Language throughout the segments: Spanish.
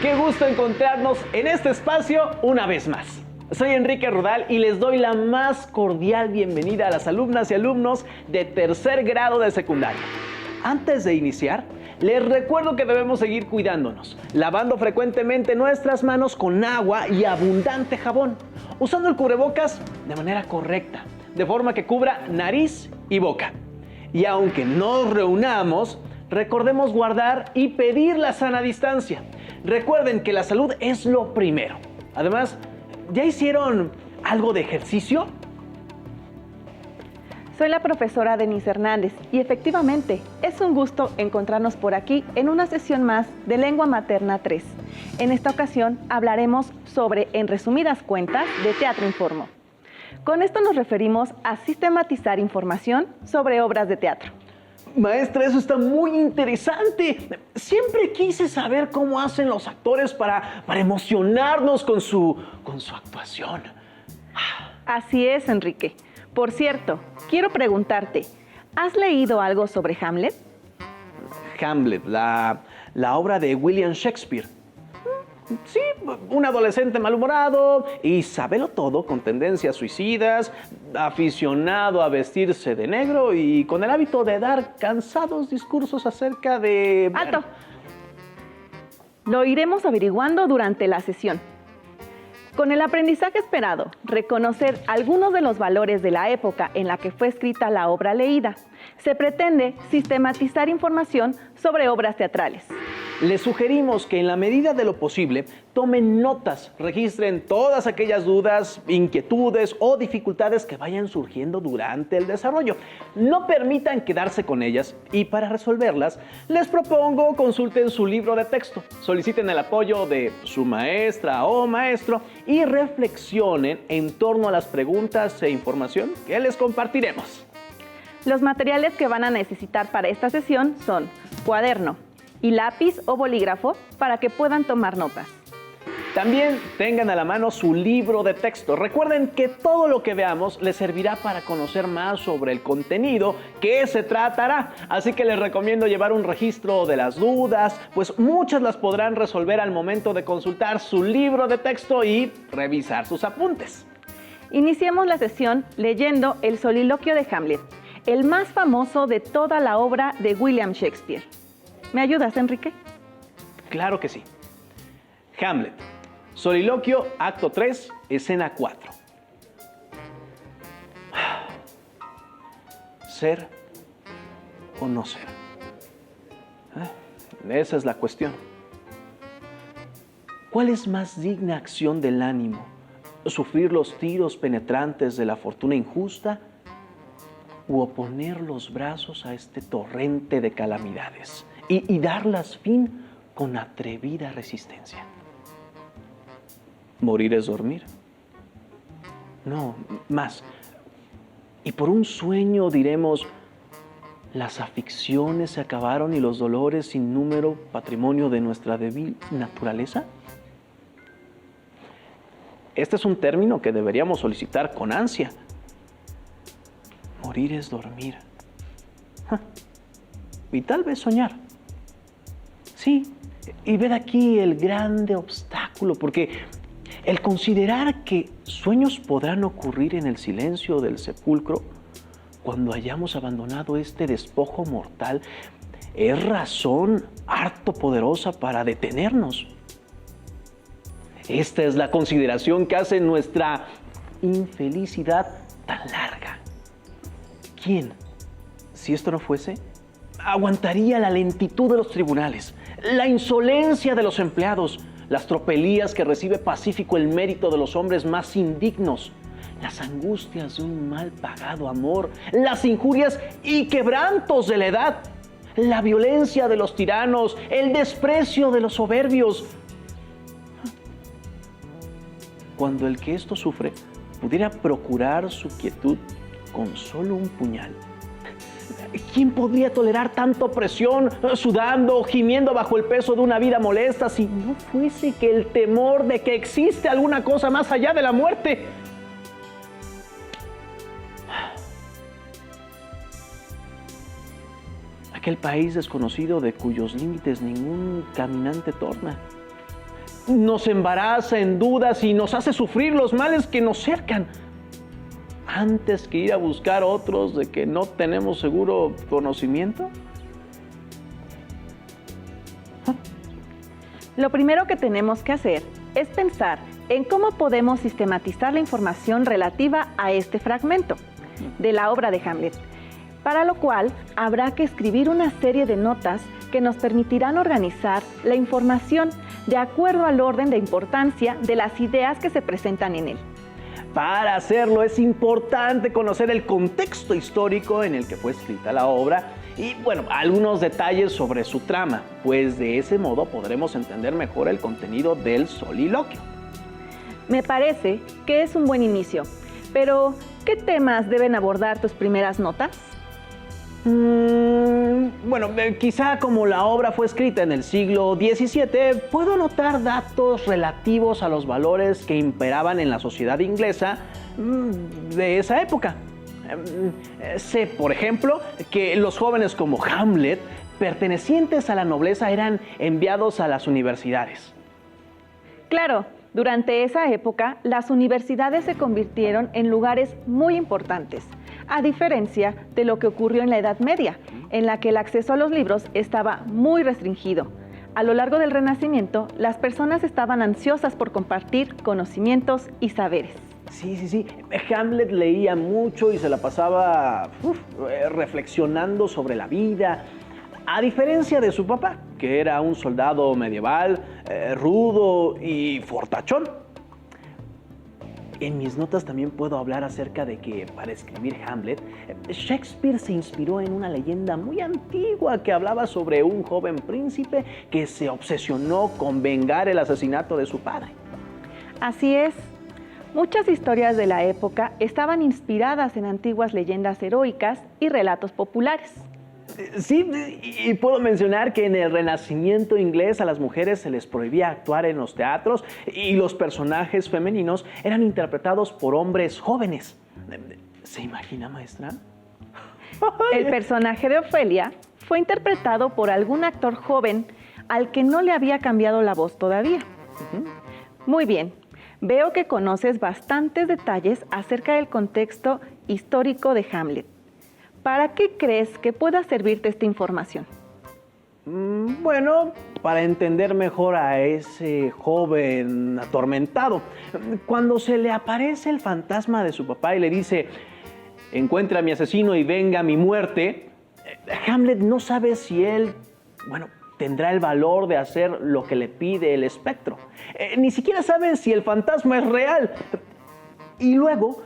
Qué gusto encontrarnos en este espacio una vez más. Soy Enrique Rodal y les doy la más cordial bienvenida a las alumnas y alumnos de tercer grado de secundaria. Antes de iniciar, les recuerdo que debemos seguir cuidándonos, lavando frecuentemente nuestras manos con agua y abundante jabón, usando el cubrebocas de manera correcta, de forma que cubra nariz y boca. Y aunque nos reunamos, recordemos guardar y pedir la sana distancia. Recuerden que la salud es lo primero. Además, ¿ya hicieron algo de ejercicio? Soy la profesora Denise Hernández y efectivamente es un gusto encontrarnos por aquí en una sesión más de Lengua Materna 3. En esta ocasión hablaremos sobre, en resumidas cuentas, de Teatro Informo. Con esto nos referimos a sistematizar información sobre obras de teatro. Maestra, eso está muy interesante. Siempre quise saber cómo hacen los actores para emocionarnos con su actuación. Así es, Enrique. Por cierto, quiero preguntarte, ¿has leído algo sobre Hamlet? Hamlet, la obra de William Shakespeare. Sí, un adolescente malhumorado y sábelo todo, con tendencias suicidas, aficionado a vestirse de negro y con el hábito de dar cansados discursos acerca de... ¡Alto! Lo iremos averiguando durante la sesión. Con el aprendizaje esperado, reconocer algunos de los valores de la época en la que fue escrita la obra leída, se pretende sistematizar información sobre obras teatrales. Les sugerimos que en la medida de lo posible tomen notas, registren todas aquellas dudas, inquietudes o dificultades que vayan surgiendo durante el desarrollo. No permitan quedarse con ellas y para resolverlas les propongo consulten su libro de texto, soliciten el apoyo de su maestra o maestro y reflexionen en torno a las preguntas e información que les compartiremos. Los materiales que van a necesitar para esta sesión son cuaderno y lápiz o bolígrafo para que puedan tomar notas. También tengan a la mano su libro de texto. Recuerden que todo lo que veamos les servirá para conocer más sobre el contenido que se tratará. Así que les recomiendo llevar un registro de las dudas, pues muchas las podrán resolver al momento de consultar su libro de texto y revisar sus apuntes. Iniciemos la sesión leyendo el soliloquio de Hamlet, el más famoso de toda la obra de William Shakespeare. ¿Me ayudas, Enrique? Claro que sí. Hamlet, soliloquio, acto 3, escena 4. ¿Ser o no ser? Esa es la cuestión. ¿Cuál es más digna acción del ánimo? ¿Sufrir los tiros penetrantes de la fortuna injusta u oponer los brazos a este torrente de calamidades y darlas fin con atrevida resistencia? ¿Morir es dormir? No, más. Y por un sueño diremos, las aflicciones se acabaron y los dolores sin número, patrimonio de nuestra débil naturaleza. Este es un término que deberíamos solicitar con ansia. Morir es dormir. Y tal vez soñar. Sí, y ved aquí el grande obstáculo, porque el considerar que sueños podrán ocurrir en el silencio del sepulcro cuando hayamos abandonado este despojo mortal es razón harto poderosa para detenernos. Esta es la consideración que hace nuestra infelicidad tan larga. ¿Quién, si esto no fuese, aguantaría la lentitud de los tribunales, la insolencia de los empleados, las tropelías que recibe pacífico el mérito de los hombres más indignos, las angustias de un mal pagado amor, las injurias y quebrantos de la edad, la violencia de los tiranos, el desprecio de los soberbios? Cuando el que esto sufre pudiera procurar su quietud con solo un puñal. ¿Quién podría tolerar tanta opresión, sudando, gimiendo bajo el peso de una vida molesta, si no fuese que el temor de que existe alguna cosa más allá de la muerte? Aquel país desconocido de cuyos límites ningún caminante torna. nos embaraza en dudas y nos hace sufrir los males que nos cercan, antes que ir a buscar otros de que no tenemos seguro conocimiento? Lo primero que tenemos que hacer es pensar en cómo podemos sistematizar la información relativa a este fragmento de la obra de Hamlet, para lo cual habrá que escribir una serie de notas que nos permitirán organizar la información de acuerdo al orden de importancia de las ideas que se presentan en él. Para hacerlo es importante conocer el contexto histórico en el que fue escrita la obra y, bueno, algunos detalles sobre su trama, pues de ese modo podremos entender mejor el contenido del soliloquio. Me parece que es un buen inicio, pero ¿qué temas deben abordar tus primeras notas? Bueno, quizá como la obra fue escrita en el siglo XVII, puedo anotar datos relativos a los valores que imperaban en la sociedad inglesa de esa época. Sé, por ejemplo, que los jóvenes como Hamlet, pertenecientes a la nobleza, eran enviados a las universidades. Claro, durante esa época, las universidades se convirtieron en lugares muy importantes, a diferencia de lo que ocurrió en la Edad Media, en la que el acceso a los libros estaba muy restringido. A lo largo del Renacimiento, las personas estaban ansiosas por compartir conocimientos y saberes. Sí. Hamlet leía mucho y se la pasaba reflexionando sobre la vida, a diferencia de su papá, que era un soldado medieval, rudo y fortachón. En mis notas también puedo hablar acerca de que para escribir Hamlet, Shakespeare se inspiró en una leyenda muy antigua que hablaba sobre un joven príncipe que se obsesionó con vengar el asesinato de su padre. Así es. Muchas historias de la época estaban inspiradas en antiguas leyendas heroicas y relatos populares. Sí, y puedo mencionar que en el Renacimiento inglés a las mujeres se les prohibía actuar en los teatros y los personajes femeninos eran interpretados por hombres jóvenes. ¿Se imagina, maestra? El personaje de Ofelia fue interpretado por algún actor joven al que no le había cambiado la voz todavía. Muy bien, veo que conoces bastantes detalles acerca del contexto histórico de Hamlet. ¿Para qué crees que pueda servirte esta información? Bueno, para entender mejor a ese joven atormentado. Cuando se le aparece el fantasma de su papá y le dice, encuentra a mi asesino y venga mi muerte, Hamlet no sabe si él, tendrá el valor de hacer lo que le pide el espectro. Ni siquiera sabe si el fantasma es real. Y luego,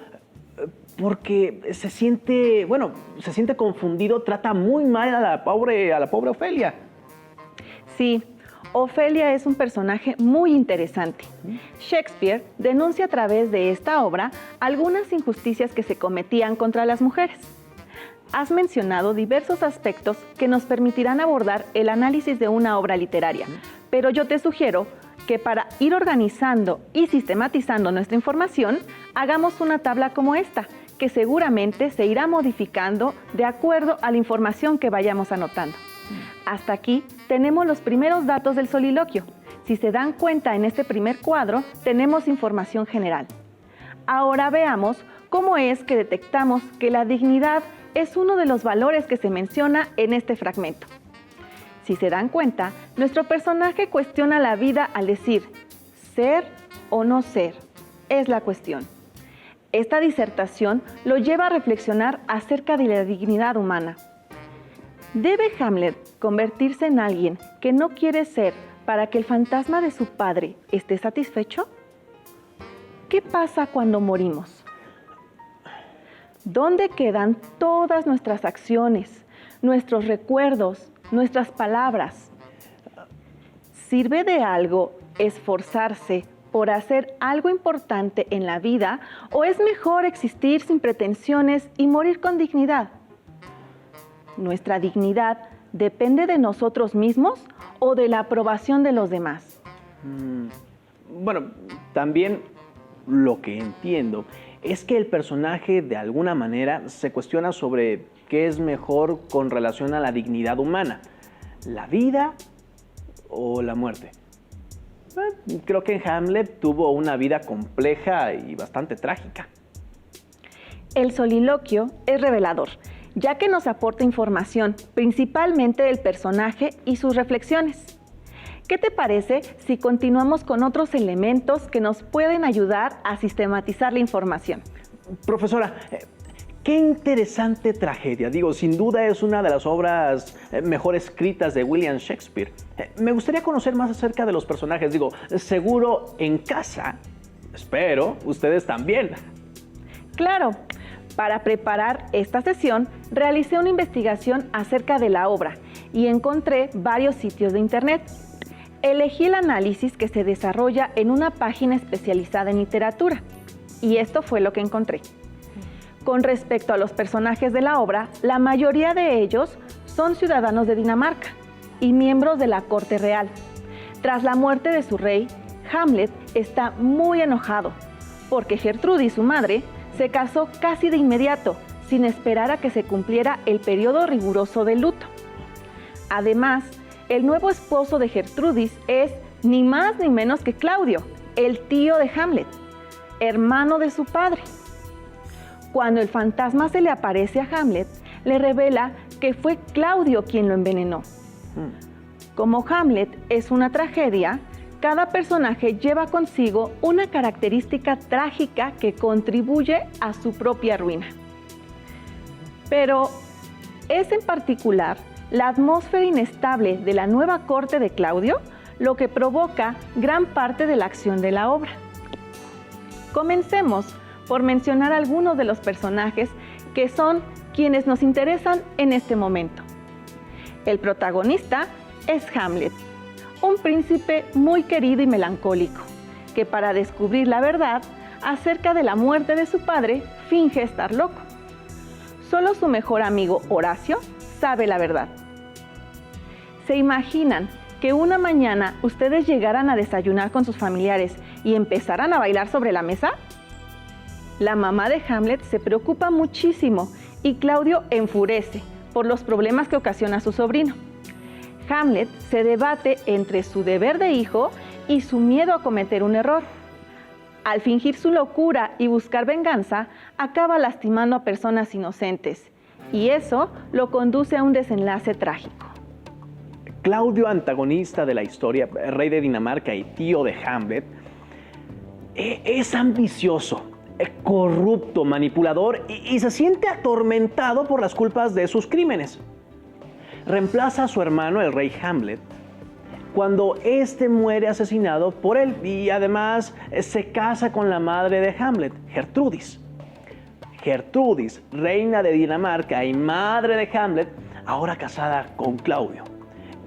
porque se siente confundido, trata muy mal a la pobre Ofelia. Sí, Ofelia es un personaje muy interesante. Shakespeare denuncia a través de esta obra algunas injusticias que se cometían contra las mujeres. Has mencionado diversos aspectos que nos permitirán abordar el análisis de una obra literaria, pero yo te sugiero que para ir organizando y sistematizando nuestra información, hagamos una tabla como esta, que seguramente se irá modificando de acuerdo a la información que vayamos anotando. Hasta aquí tenemos los primeros datos del soliloquio. Si se dan cuenta, en este primer cuadro tenemos información general. Ahora veamos cómo es que detectamos que la dignidad es uno de los valores que se menciona en este fragmento. Si se dan cuenta, nuestro personaje cuestiona la vida al decir, ¿ser o no ser? Es la cuestión. Esta disertación lo lleva a reflexionar acerca de la dignidad humana. ¿Debe Hamlet convertirse en alguien que no quiere ser para que el fantasma de su padre esté satisfecho? ¿Qué pasa cuando morimos? ¿Dónde quedan todas nuestras acciones, nuestros recuerdos, nuestras palabras? ¿Sirve de algo esforzarse por hacer algo importante en la vida o es mejor existir sin pretensiones y morir con dignidad? ¿Nuestra dignidad depende de nosotros mismos o de la aprobación de los demás? También lo que entiendo es que el personaje de alguna manera se cuestiona sobre qué es mejor con relación a la dignidad humana, la vida o la muerte. Creo que Hamlet tuvo una vida compleja y bastante trágica. El soliloquio es revelador, ya que nos aporta información, principalmente del personaje y sus reflexiones. ¿Qué te parece si continuamos con otros elementos que nos pueden ayudar a sistematizar la información? Profesora, qué interesante tragedia. Digo, sin duda es una de las obras mejor escritas de William Shakespeare. Me gustaría conocer más acerca de los personajes. Digo, seguro en casa, espero, ustedes también. Claro, para preparar esta sesión realicé una investigación acerca de la obra y encontré varios sitios de internet. Elegí el análisis que se desarrolla en una página especializada en literatura y esto fue lo que encontré. Con respecto a los personajes de la obra, la mayoría de ellos son ciudadanos de Dinamarca y miembros de la corte real. Tras la muerte de su rey, Hamlet está muy enojado porque Gertrudis, su madre, se casó casi de inmediato, sin esperar a que se cumpliera el periodo riguroso de luto. Además, el nuevo esposo de Gertrudis es ni más ni menos que Claudio, el tío de Hamlet, hermano de su padre. Cuando el fantasma se le aparece a Hamlet, le revela que fue Claudio quien lo envenenó. Como Hamlet es una tragedia, cada personaje lleva consigo una característica trágica que contribuye a su propia ruina. Pero es en particular la atmósfera inestable de la nueva corte de Claudio lo que provoca gran parte de la acción de la obra. Comencemos por mencionar algunos de los personajes que son quienes nos interesan en este momento. El protagonista es Hamlet, un príncipe muy querido y melancólico, que para descubrir la verdad acerca de la muerte de su padre, finge estar loco. Solo su mejor amigo Horacio sabe la verdad. ¿Se imaginan que una mañana ustedes llegaran a desayunar con sus familiares y empezaran a bailar sobre la mesa? La mamá de Hamlet se preocupa muchísimo y Claudio enfurece por los problemas que ocasiona su sobrino. Hamlet se debate entre su deber de hijo y su miedo a cometer un error. Al fingir su locura y buscar venganza, acaba lastimando a personas inocentes, y eso lo conduce a un desenlace trágico. Claudio, antagonista de la historia, rey de Dinamarca y tío de Hamlet, es ambicioso, corrupto, manipulador y se siente atormentado por las culpas de sus crímenes. Reemplaza a su hermano, el rey Hamlet, cuando éste muere asesinado por él y además se casa con la madre de Hamlet, Gertrudis. Gertrudis, reina de Dinamarca y madre de Hamlet, ahora casada con Claudio.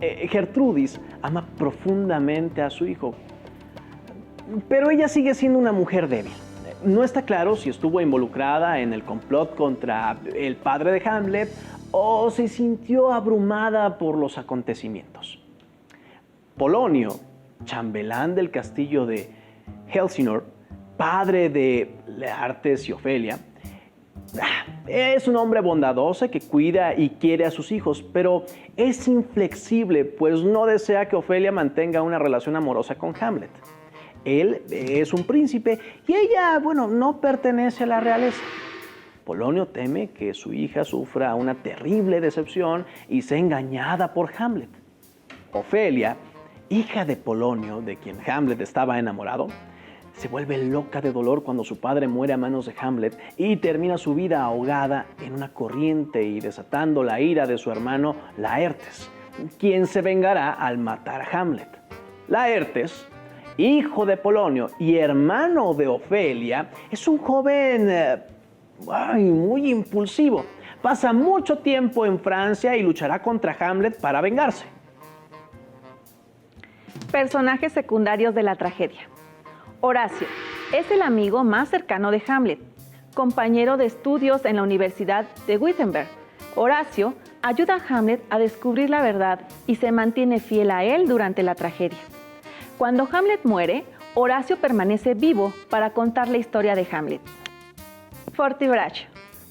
Gertrudis ama profundamente a su hijo, pero ella sigue siendo una mujer débil. No está claro si estuvo involucrada en el complot contra el padre de Hamlet o se sintió abrumada por los acontecimientos. Polonio, chambelán del castillo de Helsingør, padre de Laertes y Ofelia, es un hombre bondadoso que cuida y quiere a sus hijos, pero es inflexible, pues no desea que Ofelia mantenga una relación amorosa con Hamlet. Él es un príncipe y ella, no pertenece a la realeza. Polonio teme que su hija sufra una terrible decepción y sea engañada por Hamlet. Ofelia, hija de Polonio, de quien Hamlet estaba enamorado, se vuelve loca de dolor cuando su padre muere a manos de Hamlet y termina su vida ahogada en una corriente y desatando la ira de su hermano Laertes, quien se vengará al matar a Hamlet. Laertes, hijo de Polonio y hermano de Ofelia, es un joven muy impulsivo. Pasa mucho tiempo en Francia y luchará contra Hamlet para vengarse. Personajes secundarios de la tragedia. Horacio es el amigo más cercano de Hamlet, compañero de estudios en la Universidad de Wittenberg. Horacio ayuda a Hamlet a descubrir la verdad y se mantiene fiel a él durante la tragedia. Cuando Hamlet muere, Horacio permanece vivo para contar la historia de Hamlet. Fortibrach,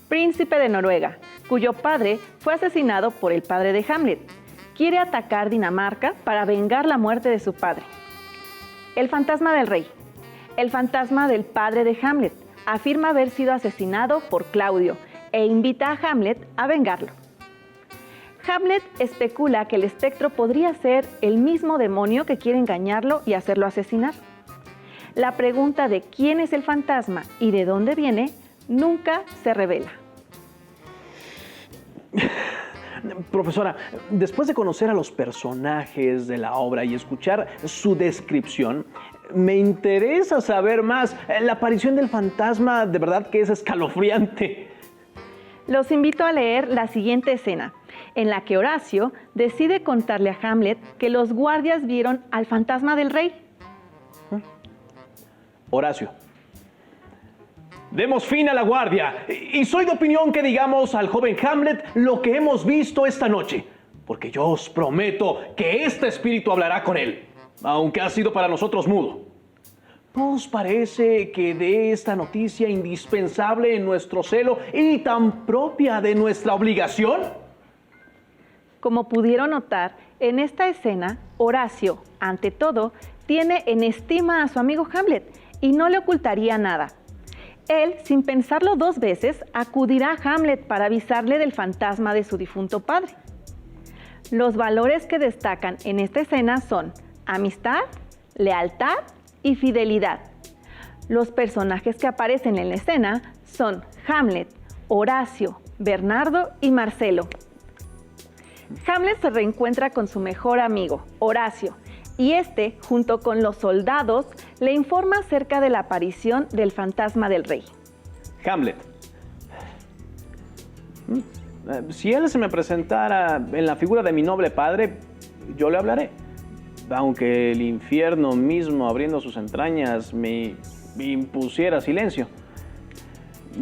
príncipe de Noruega, cuyo padre fue asesinado por el padre de Hamlet. Quiere atacar Dinamarca para vengar la muerte de su padre. El fantasma del rey. El fantasma del padre de Hamlet afirma haber sido asesinado por Claudio e invita a Hamlet a vengarlo. Hamlet especula que el espectro podría ser el mismo demonio que quiere engañarlo y hacerlo asesinar. La pregunta de quién es el fantasma y de dónde viene nunca se revela. Profesora, después de conocer a los personajes de la obra y escuchar su descripción, me interesa saber más. La aparición del fantasma de verdad que es escalofriante. Los invito a leer la siguiente escena, en la que Horacio decide contarle a Hamlet que los guardias vieron al fantasma del rey. Horacio. Demos fin a la guardia, y soy de opinión que digamos al joven Hamlet lo que hemos visto esta noche, porque yo os prometo que este espíritu hablará con él, aunque ha sido para nosotros mudo. ¿No os parece que dé esta noticia indispensable en nuestro celo y tan propia de nuestra obligación? Como pudieron notar, en esta escena, Horacio, ante todo, tiene en estima a su amigo Hamlet y no le ocultaría nada. Él, sin pensarlo dos veces, acudirá a Hamlet para avisarle del fantasma de su difunto padre. Los valores que destacan en esta escena son amistad, lealtad y fidelidad. Los personajes que aparecen en la escena son Hamlet, Horacio, Bernardo y Marcelo. Hamlet se reencuentra con su mejor amigo, Horacio, y este, junto con los soldados, le informa acerca de la aparición del fantasma del rey. Hamlet. Si él se me presentara en la figura de mi noble padre, yo le hablaré. Aunque el infierno mismo, abriendo sus entrañas, me impusiera silencio.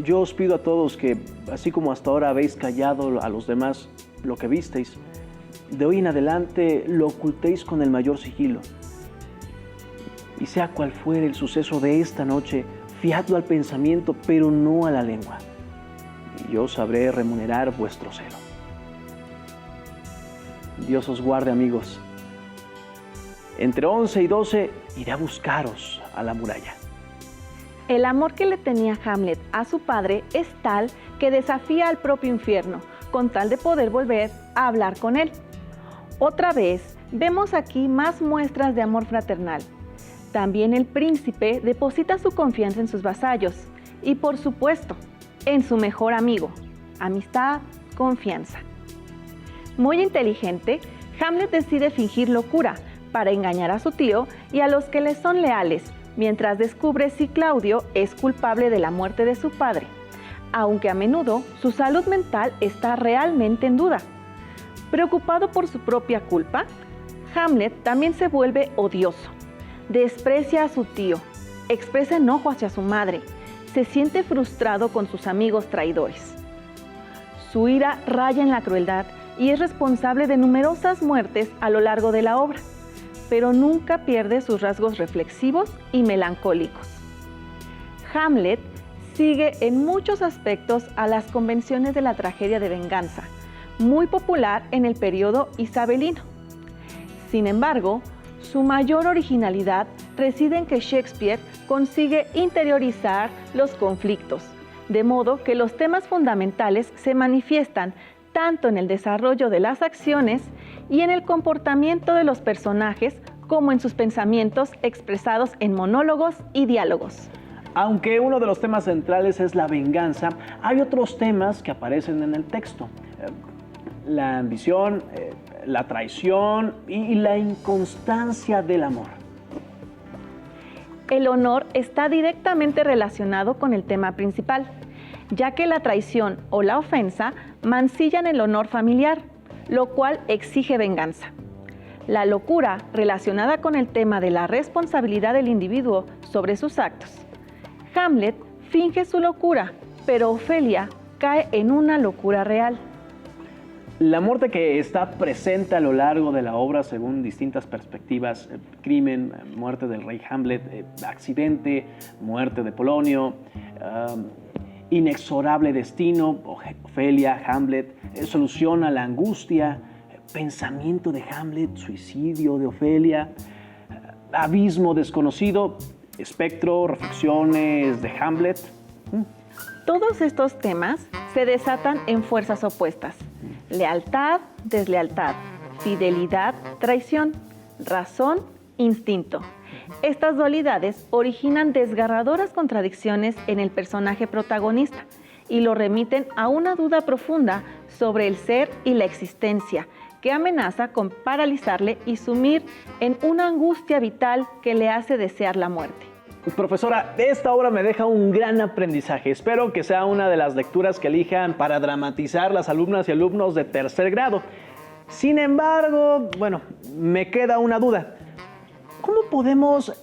Yo os pido a todos que, así como hasta ahora habéis callado a los demás lo que visteis, de hoy en adelante lo ocultéis con el mayor sigilo. Y sea cual fuere el suceso de esta noche, fiadlo al pensamiento, pero no a la lengua. Y yo sabré remunerar vuestro celo. Dios os guarde, amigos. Entre 11 y 12 iré a buscaros a la muralla. El amor que le tenía Hamlet a su padre es tal que desafía al propio infierno, con tal de poder volver a hablar con él. Otra vez, vemos aquí más muestras de amor fraternal. También el príncipe deposita su confianza en sus vasallos y, por supuesto, en su mejor amigo. Amistad, confianza. Muy inteligente, Hamlet decide fingir locura para engañar a su tío y a los que le son leales, mientras descubre si Claudio es culpable de la muerte de su padre, aunque a menudo su salud mental está realmente en duda. Preocupado por su propia culpa, Hamlet también se vuelve odioso. Desprecia a su tío, expresa enojo hacia su madre, se siente frustrado con sus amigos traidores. Su ira raya en la crueldad y es responsable de numerosas muertes a lo largo de la obra, pero nunca pierde sus rasgos reflexivos y melancólicos. Hamlet sigue en muchos aspectos a las convenciones de la tragedia de venganza, muy popular en el periodo isabelino. Sin embargo, su mayor originalidad reside en que Shakespeare consigue interiorizar los conflictos, de modo que los temas fundamentales se manifiestan tanto en el desarrollo de las acciones y en el comportamiento de los personajes como en sus pensamientos expresados en monólogos y diálogos. Aunque uno de los temas centrales es la venganza, hay otros temas que aparecen en el texto. La ambición, la traición y la inconstancia del amor. El honor está directamente relacionado con el tema principal, ya que la traición o la ofensa mancillan el honor familiar, lo cual exige venganza. La locura relacionada con el tema de la responsabilidad del individuo sobre sus actos. Hamlet finge su locura, pero Ofelia cae en una locura real. La muerte que está presente a lo largo de la obra según distintas perspectivas, crimen, muerte del rey Hamlet, accidente, muerte de Polonio, inexorable destino, Ofelia, Hamlet, solución a la angustia, pensamiento de Hamlet, suicidio de Ofelia, abismo desconocido, espectro, reflexiones de Hamlet. Todos estos temas se desatan en fuerzas opuestas: lealtad, deslealtad, fidelidad, traición, razón, instinto. Estas dualidades originan desgarradoras contradicciones en el personaje protagonista y lo remiten a una duda profunda sobre el ser y la existencia, que amenaza con paralizarle y sumir en una angustia vital que le hace desear la muerte. Profesora, esta obra me deja un gran aprendizaje. Espero que sea una de las lecturas que elijan para dramatizar las alumnas y alumnos de tercer grado. Sin embargo, bueno, me queda una duda. ¿Cómo podemos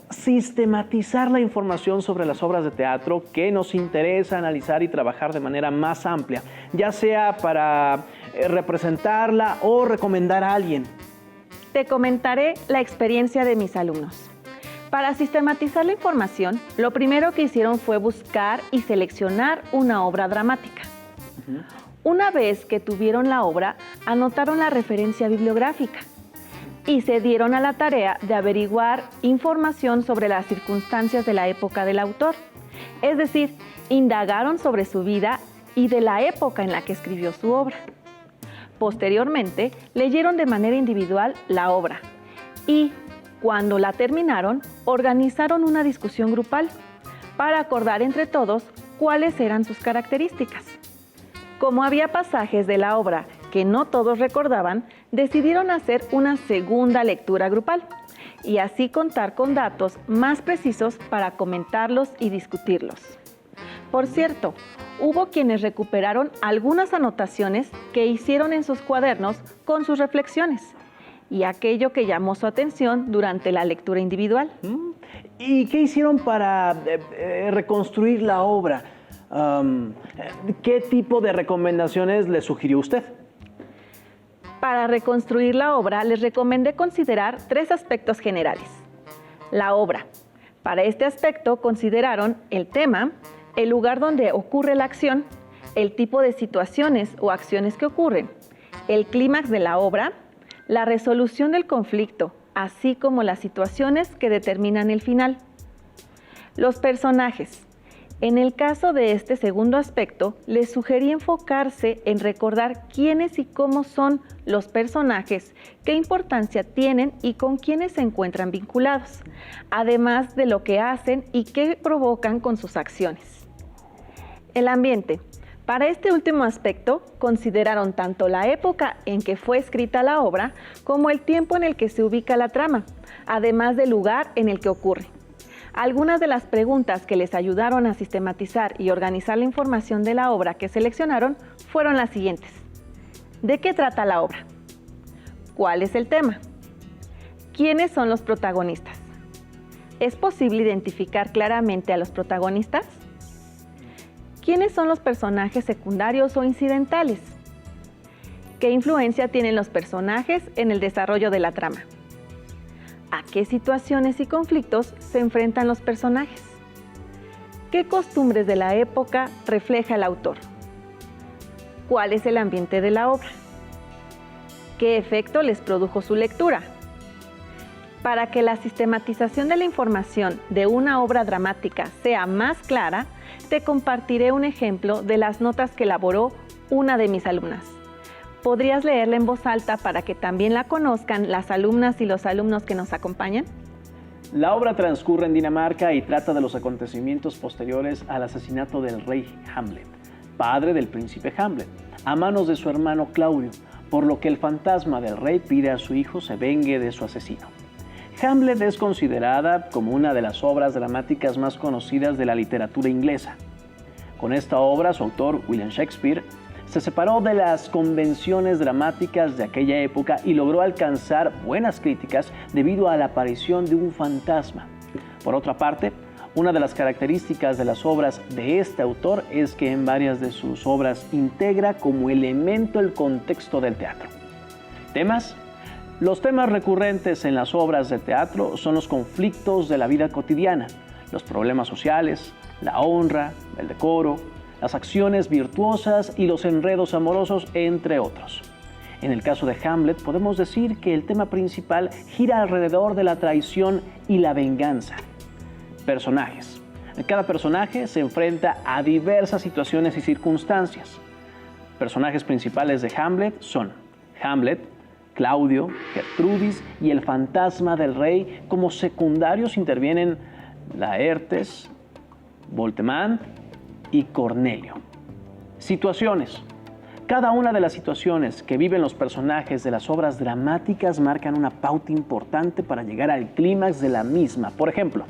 sistematizar la información sobre las obras de teatro que nos interesa analizar y trabajar de manera más amplia, ya sea para representarla o recomendar a alguien? Te comentaré la experiencia de mis alumnos. Para sistematizar la información, lo primero que hicieron fue buscar y seleccionar una obra dramática. Una vez que tuvieron la obra, anotaron la referencia bibliográfica y se dieron a la tarea de averiguar información sobre las circunstancias de la época del autor. Es decir, indagaron sobre su vida y de la época en la que escribió su obra. Posteriormente, leyeron de manera individual la obra y, cuando la terminaron, organizaron una discusión grupal para acordar entre todos cuáles eran sus características. Como había pasajes de la obra que no todos recordaban, decidieron hacer una segunda lectura grupal y así contar con datos más precisos para comentarlos y discutirlos. Por cierto, hubo quienes recuperaron algunas anotaciones que hicieron en sus cuadernos con sus reflexiones y aquello que llamó su atención durante la lectura individual. ¿Y qué hicieron para reconstruir la obra? ¿Qué tipo de recomendaciones le sugirió usted? Para reconstruir la obra, les recomendé considerar 3 aspectos generales. La obra. Para este aspecto consideraron el tema, el lugar donde ocurre la acción, el tipo de situaciones o acciones que ocurren, el clímax de la obra, la resolución del conflicto, así como las situaciones que determinan el final. Los personajes. En el caso de este segundo aspecto, les sugerí enfocarse en recordar quiénes y cómo son los personajes, qué importancia tienen y con quiénes se encuentran vinculados, además de lo que hacen y qué provocan con sus acciones. El ambiente. Para este último aspecto, consideraron tanto la época en que fue escrita la obra como el tiempo en el que se ubica la trama, además del lugar en el que ocurre. Algunas de las preguntas que les ayudaron a sistematizar y organizar la información de la obra que seleccionaron fueron las siguientes. ¿De qué trata la obra? ¿Cuál es el tema? ¿Quiénes son los protagonistas? ¿Es posible identificar claramente a los protagonistas? ¿Quiénes son los personajes secundarios o incidentales? ¿Qué influencia tienen los personajes en el desarrollo de la trama? ¿A qué situaciones y conflictos se enfrentan los personajes? ¿Qué costumbres de la época refleja el autor? ¿Cuál es el ambiente de la obra? ¿Qué efecto les produjo su lectura? Para que la sistematización de la información de una obra dramática sea más clara, te compartiré un ejemplo de las notas que elaboró una de mis alumnas. ¿Podrías leerla en voz alta para que también la conozcan las alumnas y los alumnos que nos acompañan? La obra transcurre en Dinamarca y trata de los acontecimientos posteriores al asesinato del rey Hamlet, padre del príncipe Hamlet, a manos de su hermano Claudio, por lo que el fantasma del rey pide a su hijo se vengue de su asesino. Hamlet es considerada como una de las obras dramáticas más conocidas de la literatura inglesa. Con esta obra, su autor, William Shakespeare, se separó de las convenciones dramáticas de aquella época y logró alcanzar buenas críticas debido a la aparición de un fantasma. Por otra parte, una de las características de las obras de este autor es que en varias de sus obras integra como elemento el contexto del teatro. ¿Temas? Los temas recurrentes en las obras de teatro son los conflictos de la vida cotidiana, los problemas sociales, la honra, el decoro, las acciones virtuosas y los enredos amorosos, entre otros. En el caso de Hamlet, podemos decir que el tema principal gira alrededor de la traición y la venganza. Personajes. Cada personaje se enfrenta a diversas situaciones y circunstancias. Personajes principales de Hamlet son Hamlet, Claudio, Gertrudis y el fantasma del rey. Como secundarios intervienen Laertes, Voltemant y Cornelio. Situaciones. Cada una de las situaciones que viven los personajes de las obras dramáticas marcan una pauta importante para llegar al clímax de la misma. Por ejemplo,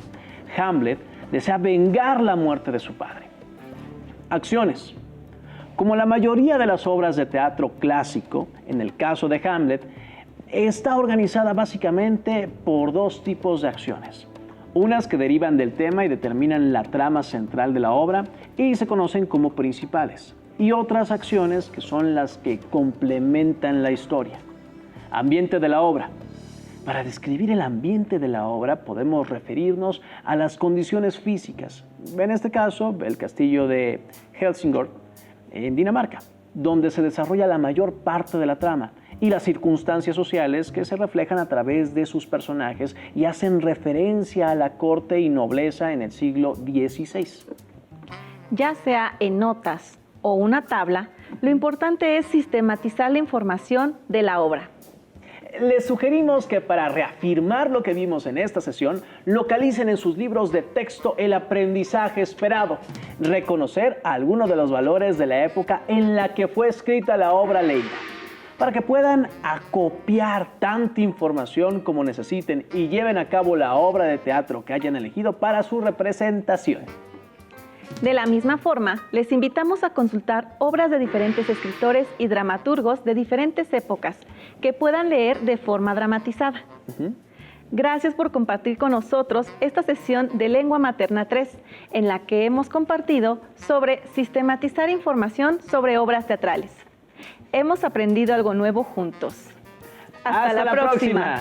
Hamlet desea vengar la muerte de su padre. Acciones. Como la mayoría de las obras de teatro clásico, en el caso de Hamlet, está organizada básicamente por dos tipos de acciones. Unas que derivan del tema y determinan la trama central de la obra y se conocen como principales. Y otras acciones que son las que complementan la historia. Ambiente de la obra. Para describir el ambiente de la obra podemos referirnos a las condiciones físicas. En este caso, el castillo de Helsingør, en Dinamarca, donde se desarrolla la mayor parte de la trama, y las circunstancias sociales que se reflejan a través de sus personajes y hacen referencia a la corte y nobleza en el siglo XVI. Ya sea en notas o una tabla, lo importante es sistematizar la información de la obra. Les sugerimos que para reafirmar lo que vimos en esta sesión, localicen en sus libros de texto el aprendizaje esperado, reconocer algunos de los valores de la época en la que fue escrita la obra leída, para que puedan acopiar tanta información como necesiten y lleven a cabo la obra de teatro que hayan elegido para su representación. De la misma forma, les invitamos a consultar obras de diferentes escritores y dramaturgos de diferentes épocas que puedan leer de forma dramatizada. Gracias por compartir con nosotros esta sesión de Lengua Materna 3, en la que hemos compartido sobre sistematizar información sobre obras teatrales. Hemos aprendido algo nuevo juntos. ¡Hasta la próxima!